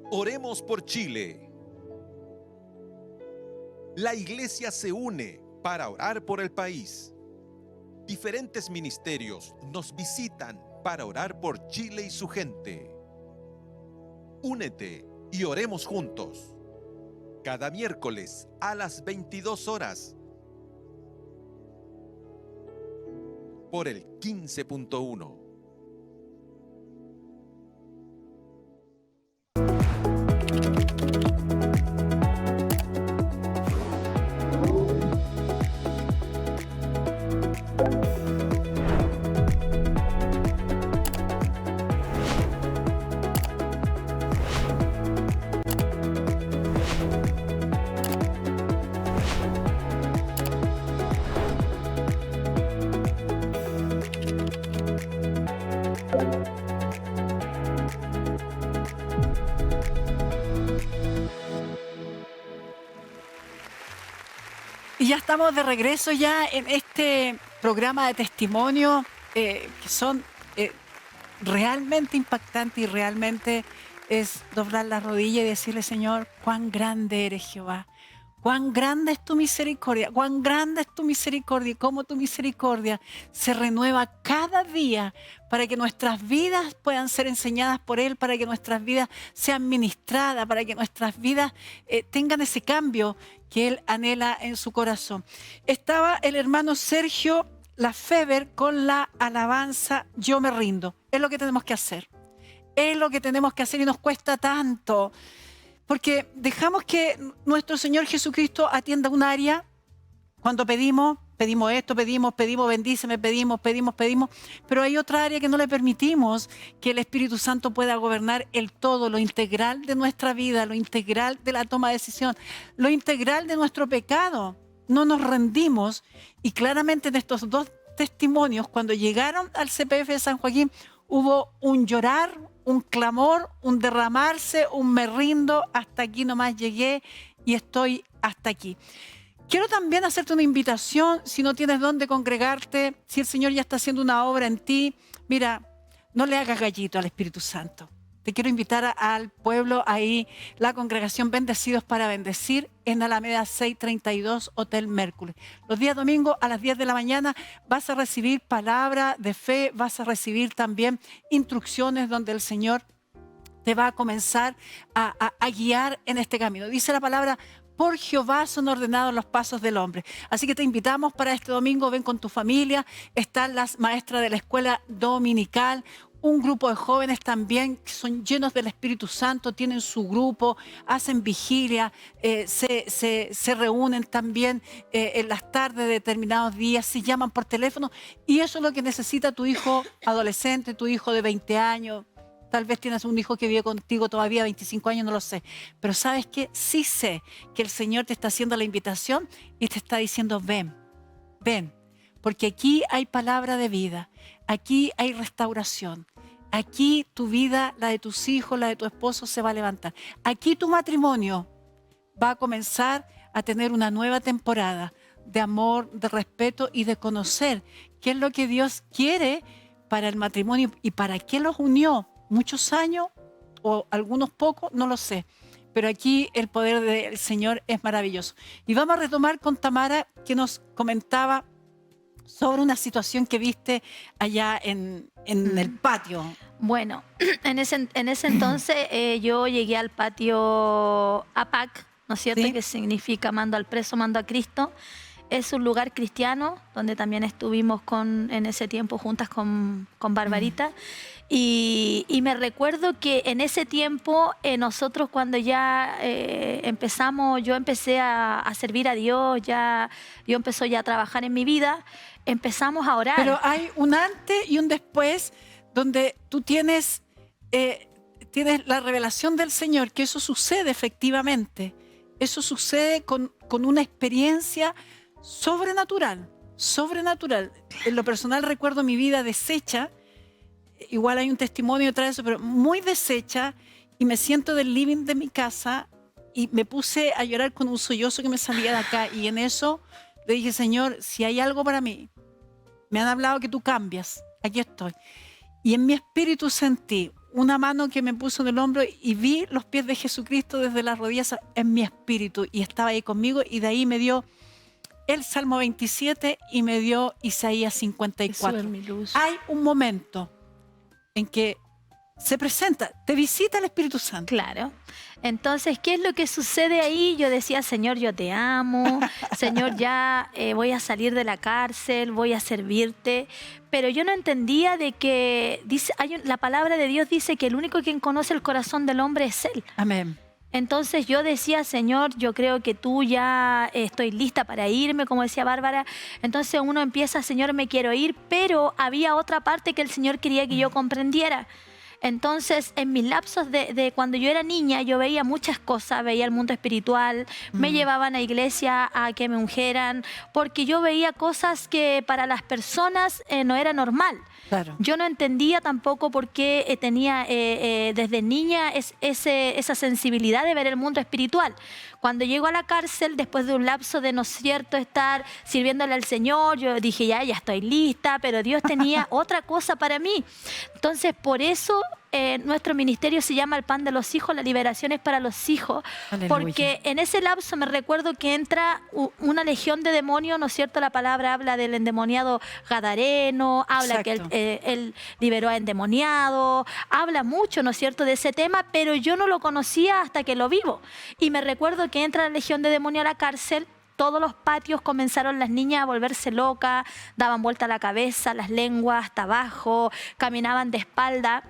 Oremos por Chile. La iglesia se une para orar por el país. Diferentes ministerios nos visitan para orar por Chile y su gente. Únete y oremos juntos. Cada miércoles a las 22 horas por el 15.1. Y ya estamos de regreso ya en este programa de testimonio que son realmente impactantes y realmente es doblar la rodilla y decirle, Señor, cuán grande eres, Jehová, Cuán grande es tu misericordia, cuán grande es tu misericordia y cómo tu misericordia se renueva cada día para que nuestras vidas puedan ser enseñadas por Él, para que nuestras vidas sean ministradas, para que nuestras vidas tengan ese cambio que Él anhela en su corazón. Estaba el hermano Sergio Lafeber con la alabanza Yo me rindo. Es lo que tenemos que hacer. Es lo que tenemos que hacer y nos cuesta tanto. Porque dejamos que nuestro Señor Jesucristo atienda un área. Cuando pedimos esto, pedimos, bendíceme, pedimos. Pero hay otra área que no le permitimos que el Espíritu Santo pueda gobernar el todo, lo integral de nuestra vida, lo integral de la toma de decisión, lo integral de nuestro pecado. No nos rendimos y claramente en estos dos testimonios, cuando llegaron al CPF de San Joaquín, hubo un llorar, un clamor, un derramarse, un me rindo, hasta aquí nomás llegué y estoy hasta aquí. Quiero también hacerte una invitación, si no tienes dónde congregarte, si el Señor ya está haciendo una obra en ti, mira, no le hagas gallito al Espíritu Santo. Te quiero invitar al pueblo ahí, la congregación Bendecidos para Bendecir, en Alameda 632, Hotel Mercury. Los días domingos a las 10 de la mañana vas a recibir palabra de fe, vas a recibir también instrucciones donde el Señor te va a comenzar a guiar en este camino. Dice la palabra, por Jehová son ordenados los pasos del hombre. Así que te invitamos para este domingo, ven con tu familia, están las maestras de la escuela dominical, un grupo de jóvenes también que son llenos del Espíritu Santo, tienen su grupo, hacen vigilia, se reúnen también en las tardes de determinados días, se llaman por teléfono y eso es lo que necesita tu hijo adolescente, tu hijo de 20 años. Tal vez tienes un hijo que vive contigo todavía 25 años, no lo sé. Pero ¿sabes qué? Sí sé que el Señor te está haciendo la invitación y te está diciendo, ven, ven. Porque aquí hay palabra de vida, aquí hay restauración, aquí tu vida, la de tus hijos, la de tu esposo se va a levantar. Aquí tu matrimonio va a comenzar a tener una nueva temporada de amor, de respeto y de conocer qué es lo que Dios quiere para el matrimonio y para qué los unió. Muchos años o algunos pocos, no lo sé. Pero aquí el poder del Señor es maravilloso. Y vamos a retomar con Tamara, que nos comentaba sobre una situación que viste allá en el patio. Bueno, en ese entonces yo llegué al patio APAC, ¿no es cierto? Sí. Que significa mando al preso, mando a Cristo. Es un lugar cristiano donde también estuvimos en ese tiempo juntas con Barbarita. Y me recuerdo que en ese tiempo nosotros cuando ya empezamos, yo empecé a servir a Dios, yo empezó ya a trabajar en mi vida, empezamos a orar. Pero hay un antes y un después donde tú tienes la revelación del Señor, que eso sucede efectivamente. Eso sucede con una experiencia sobrenatural. En lo personal recuerdo mi vida deshecha. Igual hay un testimonio detrás de eso, pero muy deshecha, y me siento del living de mi casa y me puse a llorar con un sollozo que me salía de acá, y en eso le dije, Señor, si hay algo para mí, me han hablado que tú cambias, aquí estoy. Y en mi espíritu sentí una mano que me puso en el hombro y vi los pies de Jesucristo desde las rodillas en mi espíritu, y estaba ahí conmigo, y de ahí me dio el Salmo 27 y me dio Isaías 54. Jesús es mi luz. Hay un momento en que se presenta, te visita el Espíritu Santo. Claro. Entonces, ¿qué es lo que sucede ahí? Yo decía, Señor, yo te amo. Señor, ya voy a salir de la cárcel, voy a servirte. Pero yo no entendía de que la palabra de Dios dice que el único quien conoce el corazón del hombre es Él. Amén. Entonces yo decía, Señor, yo creo que tú ya estoy lista para irme, como decía Bárbara. Entonces uno empieza, Señor, me quiero ir, pero había otra parte que el Señor quería que yo comprendiera. Entonces, en mis lapsos de cuando yo era niña, yo veía muchas cosas, veía el mundo espiritual, me llevaban a iglesia a que me ungieran, porque yo veía cosas que para las personas no era normal. Claro. Yo no entendía tampoco por qué tenía desde niña esa sensibilidad de ver el mundo espiritual. Cuando llego a la cárcel, después de un lapso de, no es cierto, estar sirviéndole al Señor, yo dije, ya estoy lista, pero Dios tenía otra cosa para mí. Entonces, por eso nuestro ministerio se llama El Pan de los Hijos, la liberación es para los hijos, Aleluya. porque en ese lapso me recuerdo que entra una legión de demonios, ¿no es cierto? La palabra habla del endemoniado gadareno, habla Exacto. que él liberó a endemoniado, habla mucho, ¿no es cierto?, de ese tema, pero yo no lo conocía hasta que lo vivo. Y me recuerdo que entra la legión de demonios a la cárcel. Todos los patios comenzaron las niñas a volverse locas, daban vuelta la cabeza, las lenguas hasta abajo, caminaban de espalda.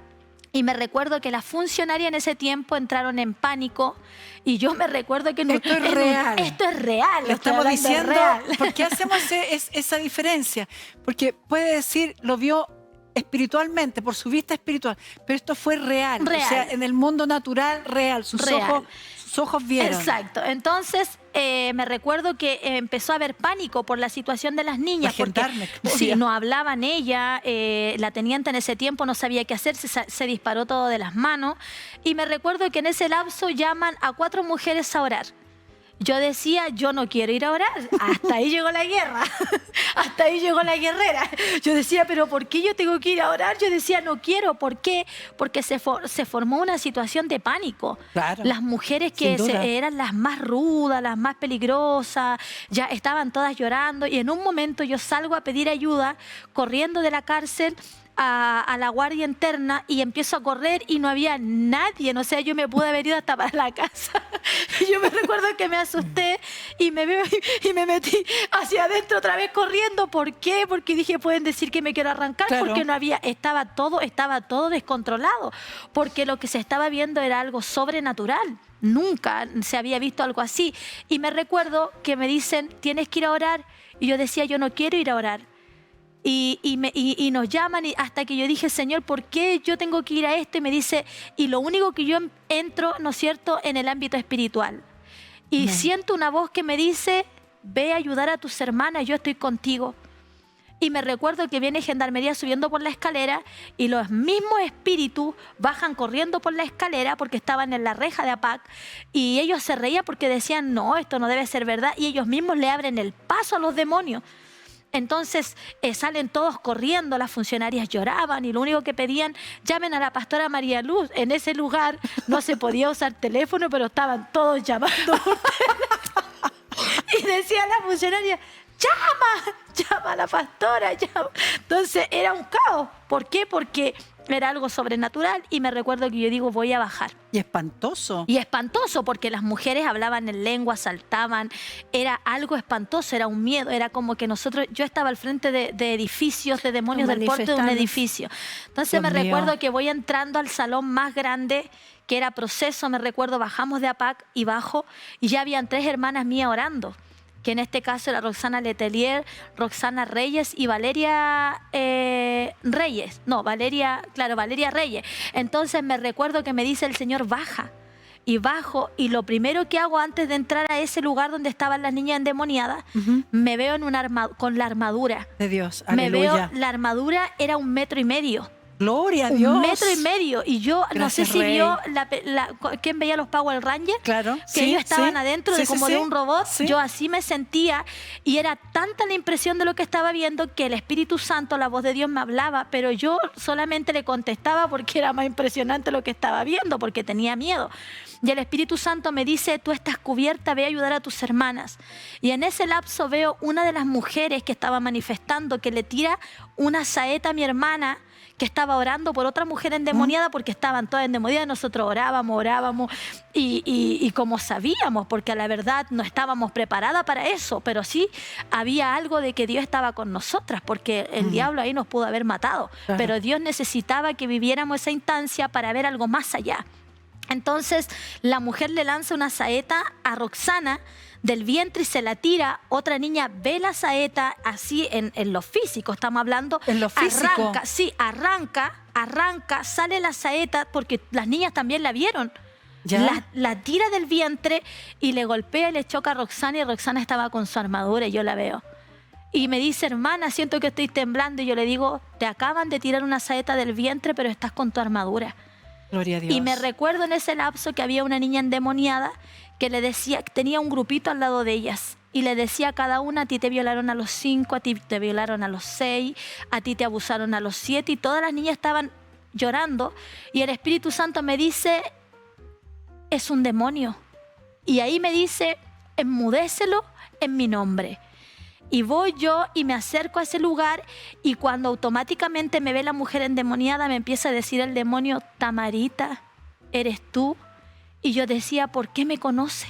Y me recuerdo que las funcionarias en ese tiempo entraron en pánico. Y yo me recuerdo que... Esto es real. Esto es real. Lo estoy estamos hablando de diciendo, real. ¿por qué hacemos esa diferencia? Porque puede decir, lo vio espiritualmente, por su vista espiritual, pero esto fue real. Real. O sea, en el mundo natural, real. Sus Real. ojos vieron. Exacto. Entonces, me recuerdo que empezó a haber pánico por la situación de las niñas. La Porque gendarme, sí, obvio. no hablaban ella, la teniente en ese tiempo no sabía qué hacer, se disparó todo de las manos. Y me recuerdo que en ese lapso llaman a 4 mujeres a orar. Yo decía, yo no quiero ir a orar. Hasta ahí llegó la guerra. Hasta ahí llegó la guerrera. Yo decía, pero ¿por qué yo tengo que ir a orar? Yo decía, no quiero. ¿Por qué? Porque se formó una situación de pánico. Claro. Las mujeres que Sin duda. eran las más rudas, las más peligrosas, ya estaban todas llorando. Y en un momento yo salgo a pedir ayuda, corriendo de la cárcel a la guardia interna, y empiezo a correr y no había nadie. O sea, yo me pude haber ido hasta para la casa. Y yo me recuerdo que me asusté y me metí hacia adentro otra vez corriendo. ¿Por qué? Porque dije, pueden decir que me quiero arrancar, Claro. porque no había, estaba todo descontrolado, porque lo que se estaba viendo era algo sobrenatural. Nunca se había visto algo así. Y me recuerdo que me dicen, tienes que ir a orar. Y yo decía, yo no quiero ir a orar. Y nos llaman hasta que yo dije, Señor, ¿por qué yo tengo que ir a esto? Y me dice, y lo único que yo entro, ¿no es cierto?, en el ámbito espiritual. Y siento una voz que me dice, ve a ayudar a tus hermanas, yo estoy contigo. Y me recuerdo que viene gendarmería subiendo por la escalera y los mismos espíritus bajan corriendo por la escalera porque estaban en la reja de APAC, y ellos se reían porque decían, no, esto no debe ser verdad, y ellos mismos le abren el paso a los demonios. Entonces salen todos corriendo, las funcionarias lloraban y lo único que pedían, llamen a la pastora María Luz. En ese lugar no se podía usar teléfono, pero estaban todos llamando por teléfono. Y decía la funcionaria, llama a la pastora, llama. Entonces era un caos. ¿Por qué? Porque era algo sobrenatural, y me recuerdo que yo digo, voy a bajar. Y espantoso. Y espantoso, porque las mujeres hablaban en lengua, saltaban, era algo espantoso, era un miedo, era como que yo estaba al frente de edificios, de demonios del porte de un Manifestando. edificio. Entonces Dios me mío. recuerdo que voy entrando al salón más grande, que era Proceso, me recuerdo, bajamos de APAC y bajo, y ya habían 3 hermanas mías orando, que en este caso era Roxana Letelier, Roxana Reyes y Valeria Reyes. No, Valeria Reyes. Entonces me recuerdo que me dice el Señor, baja. Y bajo, y lo primero que hago antes de entrar a ese lugar donde estaban las niñas endemoniadas, me veo con la armadura. De Dios. Me veo, Aleluya. la armadura era 1,5 metros. Gloria a Dios. 1,5 metros. Y yo no sé Gracias, si Rey. vio ¿quién veía los Power Rangers? Claro. Que sí, ellos estaban sí. adentro Sí, de sí, como sí. de un robot. Sí. Yo así me sentía, y era tanta la impresión de lo que estaba viendo que el Espíritu Santo, la voz de Dios me hablaba, pero yo solamente le contestaba porque era más impresionante lo que estaba viendo, porque tenía miedo. Y el Espíritu Santo me dice, tú estás cubierta, ve a ayudar a tus hermanas. Y en ese lapso veo una de las mujeres que estaba manifestando, que le tira una saeta a mi hermana, que estaba orando por otra mujer endemoniada, porque estaban todas endemoniadas. Nosotros orábamos, y como sabíamos, porque a la verdad no estábamos preparadas para eso, pero sí había algo de que Dios estaba con nosotras, porque el diablo ahí nos pudo haber matado. Claro. Pero Dios necesitaba que viviéramos esa instancia para ver algo más allá. Entonces la mujer le lanza una saeta a Roxana del vientre y se la tira. Otra niña ve la saeta así en lo físico, estamos hablando. En lo físico. Arranca, sale la saeta, porque las niñas también la vieron. ¿Ya? La tira del vientre y le golpea y le choca a Roxana, y Roxana estaba con su armadura y yo la veo. Y me dice, hermana, siento que estoy temblando. Y yo le digo, te acaban de tirar una saeta del vientre, pero estás con tu armadura. Gloria a Dios. Y me recuerdo en ese lapso que había una niña endemoniada que le decía, tenía un grupito al lado de ellas, y le decía a cada una, a ti te violaron a los 5, a ti te violaron a los 6, a ti te abusaron a los 7, y todas las niñas estaban llorando, y el Espíritu Santo me dice, es un demonio. Y ahí me dice, enmudécelo en mi nombre. Y voy yo y me acerco a ese lugar, y cuando automáticamente me ve la mujer endemoniada, me empieza a decir el demonio, Tamarita, ¿eres tú? Y yo decía, ¿por qué me conoce?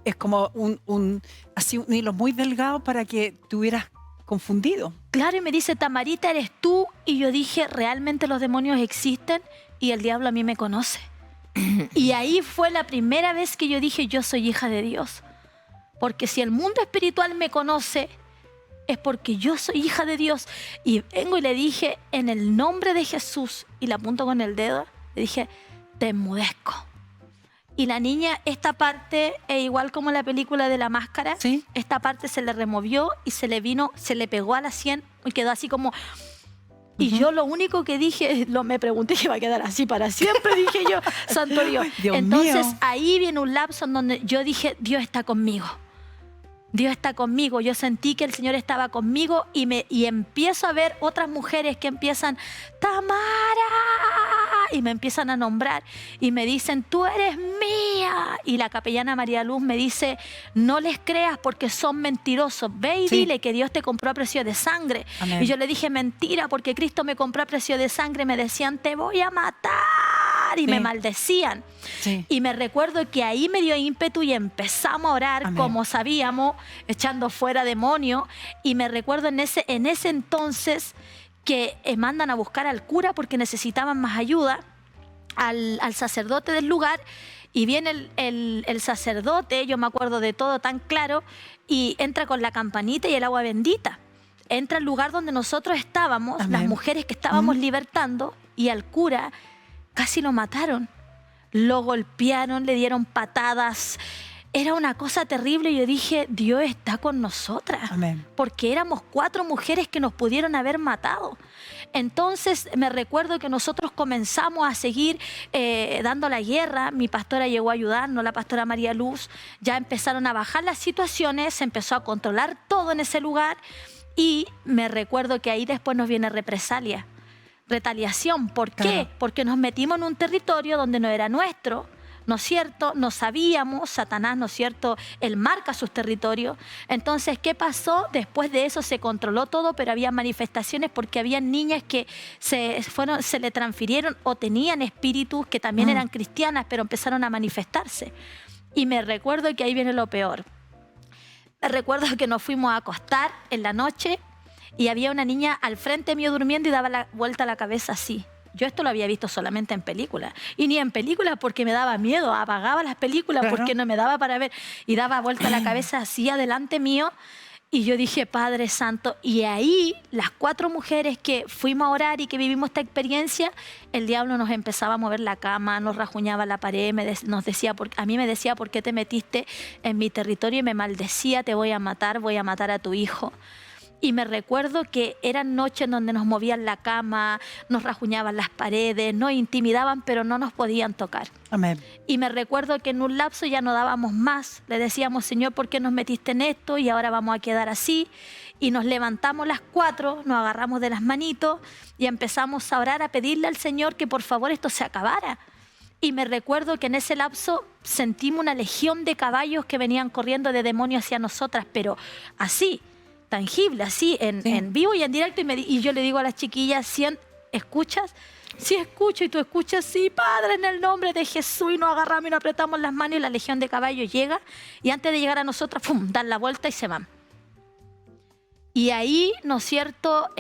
Es como así un hilo muy delgado para que te hubieras confundido. Claro, y me dice, Tamarita, ¿eres tú? Y yo dije, ¿realmente los demonios existen? Y el diablo a mí me conoce. Y ahí fue la primera vez que yo dije, yo soy hija de Dios. Porque si el mundo espiritual me conoce, es porque yo soy hija de Dios. Y vengo y le dije, en el nombre de Jesús, y le apunto con el dedo, le dije, te enmudezco. Y la niña, esta parte, igual como la película de La Máscara, ¿Sí? esta parte se le removió y se le pegó a la sien y quedó así como... Y yo lo único que dije, me pregunté si iba a quedar así para siempre, dije yo, santo Dios. Dios Entonces mío. ahí viene un lapso en donde yo dije, Dios está conmigo. Dios está conmigo. Yo sentí que el Señor estaba conmigo y empiezo a ver otras mujeres que empiezan, Tamara, y me empiezan a nombrar y me dicen, tú eres mía. Y la capellana María Luz me dice, no les creas porque son mentirosos. Ve y Sí. dile que Dios te compró a precio de sangre. Amén. Y yo le dije, mentira, porque Cristo me compró a precio de sangre. Me decían, te voy a matar. Y Sí. me maldecían. Sí. Y me recuerdo que ahí me dio ímpetu y empezamos a orar, Amén. como sabíamos, echando fuera demonios. Y me recuerdo en ese entonces que mandan a buscar al cura porque necesitaban más ayuda, al sacerdote del lugar. Y viene el sacerdote, yo me acuerdo de todo tan claro, y entra con la campanita y el agua bendita. Entra al lugar donde nosotros estábamos, Amén. las mujeres que estábamos libertando, y al cura casi lo mataron. Lo golpearon, le dieron patadas. Era una cosa terrible. Yo dije, Dios está con nosotras. Amén. Porque éramos 4 mujeres que nos pudieron haber matado. Entonces me recuerdo que nosotros comenzamos a seguir dando la guerra. Mi pastora llegó a ayudarnos, la pastora María Luz. Ya empezaron a bajar las situaciones, se empezó a controlar todo en ese lugar. Y me recuerdo que ahí después nos viene represalia. Retaliación. ¿Por qué? Claro. Porque nos metimos en un territorio donde no era nuestro, ¿no es cierto? No sabíamos, Satanás, ¿no es cierto? Él marca sus territorios. Entonces, ¿qué pasó? Después de eso se controló todo, pero había manifestaciones porque había niñas que se le transfirieron o tenían espíritus que también eran cristianas, pero empezaron a manifestarse. Y me recuerdo que ahí viene lo peor. Me recuerdo que nos fuimos a acostar en la noche y había una niña al frente mío durmiendo y daba la vuelta a la cabeza así. Yo esto lo había visto solamente en películas. Y ni en películas porque me daba miedo. Apagaba las películas Claro. porque no me daba para ver. Y daba vuelta la cabeza así adelante mío. Y yo dije, Padre Santo. Y ahí las 4 mujeres que fuimos a orar y que vivimos esta experiencia, el diablo nos empezaba a mover la cama, nos rajuñaba la pared, nos decía, a mí me decía, ¿por qué te metiste en mi territorio? Y me maldecía, te voy a matar a tu hijo. Y me recuerdo que eran noches en donde nos movían la cama, nos rajuñaban las paredes, nos intimidaban, pero no nos podían tocar. Amén. Y me recuerdo que en un lapso ya no dábamos más. Le decíamos, Señor, ¿por qué nos metiste en esto? Y ahora vamos a quedar así. Y nos levantamos las 4, nos agarramos de las manitos y empezamos a orar, a pedirle al Señor que por favor esto se acabara. Y me recuerdo que en ese lapso sentimos una legión de caballos que venían corriendo de demonios hacia nosotras, pero así, tangible, así, en vivo y en directo. Y yo le digo a las chiquillas, ¿escuchas? Sí, escucho. Y tú escuchas, sí, Padre, en el nombre de Jesús. Y nos agarramos y nos apretamos las manos y la legión de caballos llega. Y antes de llegar a nosotras, ¡pum!, dan la vuelta y se van. Y ahí, ¿no es cierto?,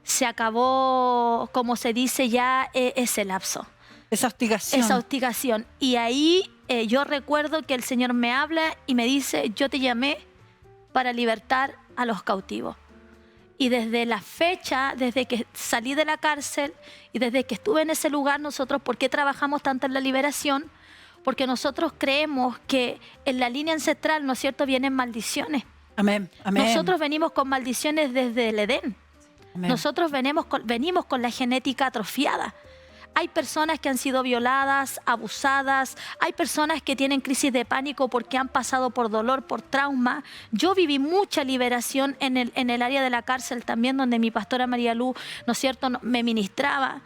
se acabó, como se dice ya, ese lapso. Esa hostigación. Esa hostigación. Y ahí yo recuerdo que el Señor me habla y me dice, yo te llamé para libertar a los cautivos. Y desde la fecha, desde que salí de la cárcel y desde que estuve en ese lugar, nosotros, ¿por qué trabajamos tanto en la liberación? Porque nosotros creemos que en la línea ancestral, ¿no es cierto?, vienen maldiciones. Amén. Amén. Nosotros venimos con maldiciones desde el Edén. Amén. Nosotros venimos con la genética atrofiada. Hay personas que han sido violadas, abusadas, hay personas que tienen crisis de pánico porque han pasado por dolor, por trauma. Yo viví mucha liberación en el área de la cárcel también, donde mi pastora María Luz, ¿no es cierto?, me ministraba.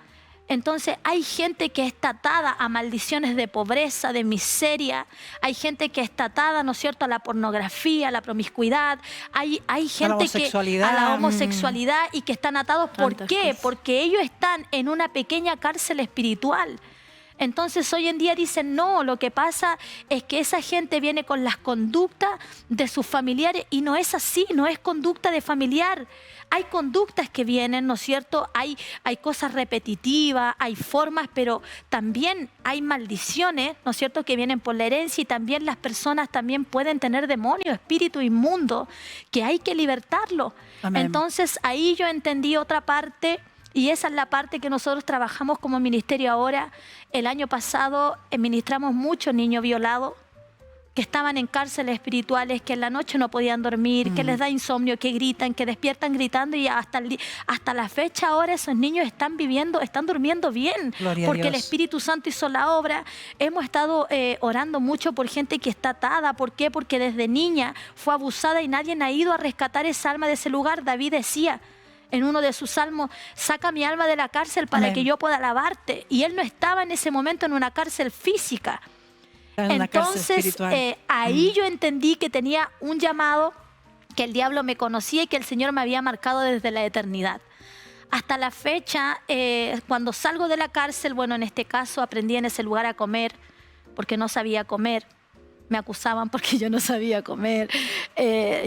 Entonces hay gente que está atada a maldiciones de pobreza, de miseria. Hay gente que está atada, ¿no es cierto?, a la pornografía, a la promiscuidad. Hay gente que a la homosexualidad y que están atados. ¿Por qué? Porque ellos están en una pequeña cárcel espiritual. Entonces hoy en día dicen, no, lo que pasa es que esa gente viene con las conductas de sus familiares y no es así, no es conducta de familiar. Hay conductas que vienen, ¿no es cierto? Hay cosas repetitivas, hay formas, pero también hay maldiciones, ¿no es cierto?, que vienen por la herencia y también las personas también pueden tener demonios, espíritu inmundo, que hay que libertarlo. Amén. Entonces ahí yo entendí otra parte. Y esa es la parte que nosotros trabajamos como ministerio ahora. El año pasado ministramos muchos niños violados que estaban en cárceles espirituales, que en la noche no podían dormir, que les da insomnio, que gritan, que despiertan gritando y hasta la fecha ahora esos niños están durmiendo bien. Gloria porque el Espíritu Santo hizo la obra. Hemos estado orando mucho por gente que está atada. ¿Por qué? Porque desde niña fue abusada y nadie ha ido a rescatar esa alma de ese lugar. David decía en uno de sus salmos, saca mi alma de la cárcel para que yo pueda alabarte. Y él no estaba en ese momento en una cárcel física. Entonces, ahí yo entendí que tenía un llamado, que el diablo me conocía y que el Señor me había marcado desde la eternidad. Hasta la fecha, cuando salgo de la cárcel, bueno, en este caso aprendí en ese lugar a comer, porque no sabía comer. Me acusaban porque yo no sabía comer,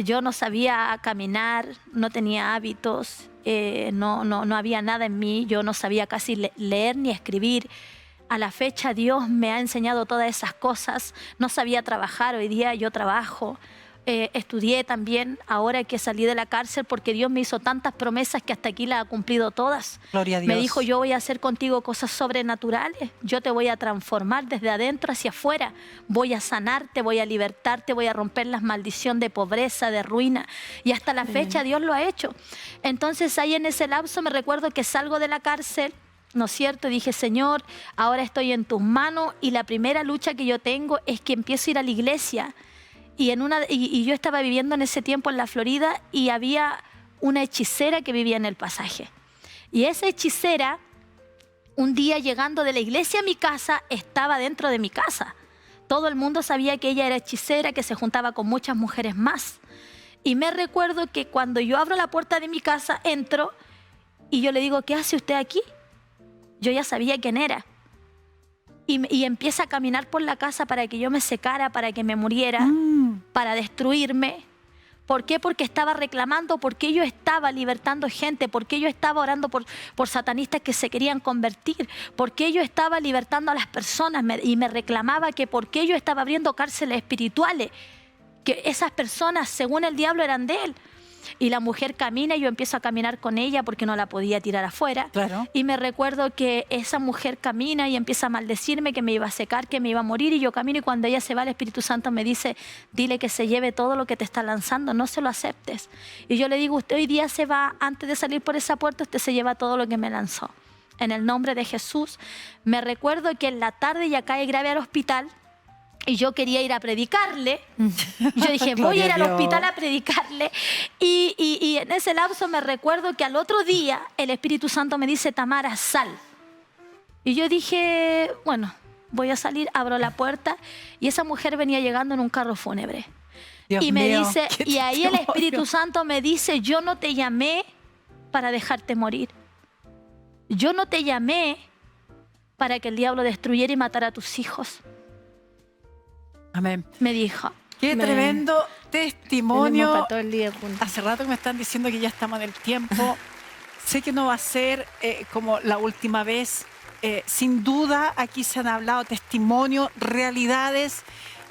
yo no sabía caminar, no tenía hábitos, no había nada en mí, yo no sabía casi leer ni escribir. A la fecha Dios me ha enseñado todas esas cosas, no sabía trabajar, hoy día yo trabajo. Estudié también ahora que salí de la cárcel porque Dios me hizo tantas promesas que hasta aquí las ha cumplido todas. Gloria a Dios. Me dijo, yo voy a hacer contigo cosas sobrenaturales, yo te voy a transformar desde adentro hacia afuera, voy a sanarte, voy a libertarte, voy a romper las maldiciones de pobreza, de ruina. Y hasta la fecha Dios lo ha hecho. Entonces ahí en ese lapso me recuerdo que salgo de la cárcel, ¿no es cierto? Dije, Señor, ahora estoy en tus manos y la primera lucha que yo tengo es que empiezo a ir a la iglesia. Y yo estaba viviendo en ese tiempo en la Florida y había una hechicera que vivía en el Pasaje. Y esa hechicera, un día llegando de la iglesia a mi casa, estaba dentro de mi casa. Todo el mundo sabía que ella era hechicera, que se juntaba con muchas mujeres más. Y me recuerdo que cuando yo abro la puerta de mi casa, entro y yo le digo, ¿qué hace usted aquí? Yo ya sabía quién era. Y empieza a caminar por la casa para que yo me secara, para que me muriera, para destruirme. ¿Por qué? Porque estaba reclamando, porque yo estaba libertando gente, porque yo estaba orando por satanistas que se querían convertir, porque yo estaba libertando a las personas y me reclamaba que porque yo estaba abriendo cárceles espirituales, que esas personas, según el diablo, eran de él. Y la mujer camina y yo empiezo a caminar con ella porque no la podía tirar afuera. Claro. Y me recuerdo que esa mujer camina y empieza a maldecirme que me iba a secar, que me iba a morir. Y yo camino y cuando ella se va, el Espíritu Santo me dice, dile que se lleve todo lo que te está lanzando, no se lo aceptes. Y yo le digo, usted hoy día se va, antes de salir por esa puerta, usted se lleva todo lo que me lanzó. En el nombre de Jesús. Me recuerdo que en la tarde ya cae grave al hospital. Y yo quería ir a predicarle. Yo dije, voy a ir al hospital a predicarle. Y en ese lapso me recuerdo que al otro día el Espíritu Santo me dice, Tamara, sal. Y yo dije, bueno, voy a salir, abro la puerta. Y esa mujer venía llegando en un carro fúnebre. Dios y me mío, dice, y ahí el Espíritu Santo me dice, yo no te llamé para dejarte morir. Yo no te llamé para que el diablo destruyera y matara a tus hijos. Amén. Me dijo. Qué tremendo testimonio. Hace rato que me están diciendo que ya estamos en el tiempo. Sé que no va a ser como la última vez. Sin duda, aquí se han hablado testimonios, realidades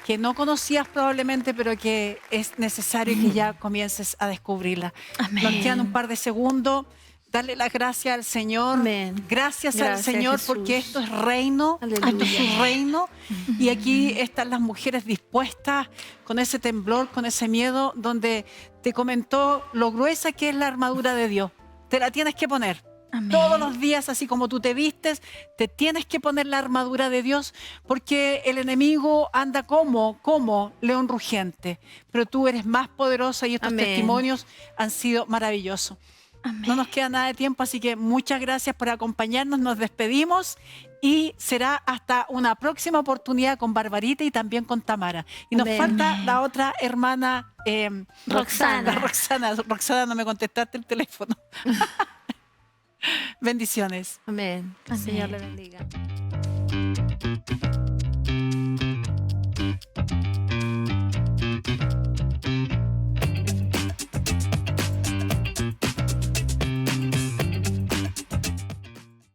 que no conocías probablemente, pero que es necesario que ya comiences a descubrirlas. Amén. Nos quedan un par de segundos. Darle las gracias al Señor. Amén. Gracias al Señor, Jesús, porque esto es reino. Aleluya. Esto es su reino. Y aquí están las mujeres dispuestas con ese temblor, con ese miedo, donde te comentó lo gruesa que es la armadura de Dios. Te la tienes que poner. Amén. Todos los días, así como tú te vistes, te tienes que poner la armadura de Dios, porque el enemigo anda como león rugiente, pero tú eres más poderosa y estos Amén. testimonios han sido maravillosos. Amén. No nos queda nada de tiempo, así que muchas gracias por acompañarnos, nos despedimos y será hasta una próxima oportunidad con Barbarita y también con Tamara. Y nos Amén. falta la otra hermana, Roxana. Roxana, no me contestaste el teléfono. Bendiciones. Amén. Que el Amén. Señor le bendiga.